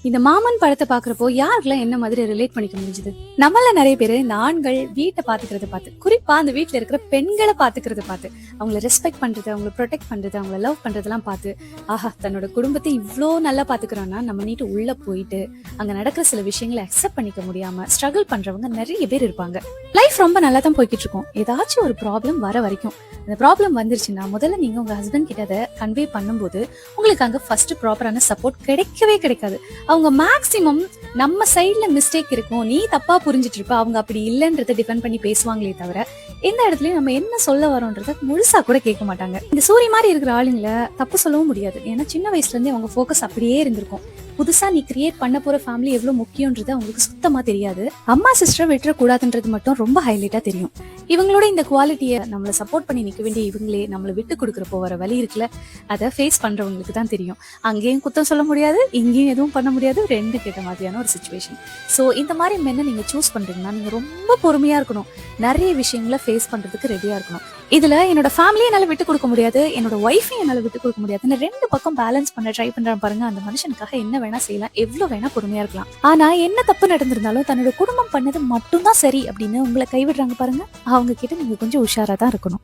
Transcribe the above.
இந்த மாமன் படத்தை பாக்குறப்போ யாருக்கெல்லாம் என்ன மாதிரி ரிலேட் பண்ணிக்க முடிஞ்சது? நம்மள நிறைய பேரு இந்த ஆண்கள் வீட்டை பாத்துக்கிறத பார்த்து, குறிப்பா அந்த வீட்டுல இருக்கிற பெண்களை பாத்துக்கிறத பார்த்து, அவங்கள ரெஸ்பெக்ட் பண்றது, அவங்கள ப்ரொடெக்ட் பண்றது, அவங்கள லவ் பண்றதெல்லாம் பார்த்து, ஆஹா தன்னோட குடும்பத்தை இவ்வளோ நல்லா பாத்துக்கிறோம்னா நம்ம நீட்டு உள்ள போயிட்டு அங்க நடக்கிற சில விஷயங்களை அக்செப்ட் பண்ணிக்க முடியாம ஸ்ட்ரகிள் பண்றவங்க நிறைய பேர் இருப்பாங்க. லைஃப் ரொம்ப நல்லா தான் போய்கிட்டு இருக்கும். ஏதாச்சும் ஒரு ப்ராப்ளம் வர வரைக்கும், அந்த ப்ராப்ளம் வந்துருச்சுன்னா முதல்ல நீங்க உங்க ஹஸ்பண்ட் கிட்ட அதை கன்வே பண்ணும்போது உங்களுக்கு அங்க ஃபர்ஸ்ட் ப்ராப்பரான சப்போர்ட் கிடைக்கவே கிடைக்காது. அவங்க மேக்சிமம் நம்ம சைட்ல மிஸ்டேக் இருக்கும், நீ தப்பா புரிஞ்சிட்டு இருப்ப, அவங்க அப்படி இல்லைன்றதை டிபெண்ட் பண்ணி பேசுவாங்களே தவிர எந்த இடத்துலயும் நம்ம என்ன சொல்ல வரோன்றத முழுசா கூட கேட்க மாட்டாங்க. இந்த சூரிய மாதிரி இருக்கிற ஆளுங்களை தப்பு சொல்லவும் முடியாது. ஏன்னா சின்ன வயசுல இருந்தே அவங்க ஃபோக்கஸ் அப்படியே இருந்திருக்கும். புதுசா நீ கிரியேட் பண்ண போற ஃபேமிலி எவ்வளவு முக்கியன்றது அவங்களுக்கு சுத்தமா தெரியாது. அம்மா சிஸ்டர் விட்டுறக்கூடாதுன்றது மட்டும் ரொம்ப ஹைலைட்டா தெரியும். இவங்களோட இந்த குவாலிட்டியை நம்மளை சப்போர்ட் பண்ணி நிக்க வேண்டிய இவங்களே நம்மளை விட்டு கொடுக்குற போகிற வழி இருக்குல்ல, அதை ஃபேஸ் பண்றவங்களுக்கு தான் தெரியும். அங்கேயும் குத்தம் சொல்ல முடியாது, இங்கேயும் எதுவும் பண்ண முடியாது, ரெண்டு கேட்ட மாதிரியான ஒரு சுச்சுவேஷன். ஸோ இந்த மாதிரி மென்னை நீங்க சூஸ் பண்றீங்கன்னா நீங்க ரொம்ப பொறுமையா இருக்கணும். நிறைய விஷயங்களை ஃபேஸ் பண்றதுக்கு ரெடியா இருக்கணும். இதுல என்னோட ஃபேமிலியை என்னால விட்டு கொடுக்க முடியாது, என்னோட ஒய்ஃபையும் என்னால விட்டு கொடுக்க முடியாது, ரெண்டு பக்கம் பேலன்ஸ் பண்ண ட்ரை பண்றேன் பாருங்க. அந்த மனுஷனுக்காக என்ன வேணா செய்யலாம், எவ்வளவு வேணா பொறுமையா இருக்கலாம். ஆனா என்ன தப்பு நடந்திருந்தாலும் தன்னோட குடும்பம் பண்ணது மட்டும்தான் சரி அப்படின்னு உங்களை கைவிடுறாங்க பாருங்க, அவங்க கிட்ட நீங்க கொஞ்சம் உஷாரா தான் இருக்கணும்.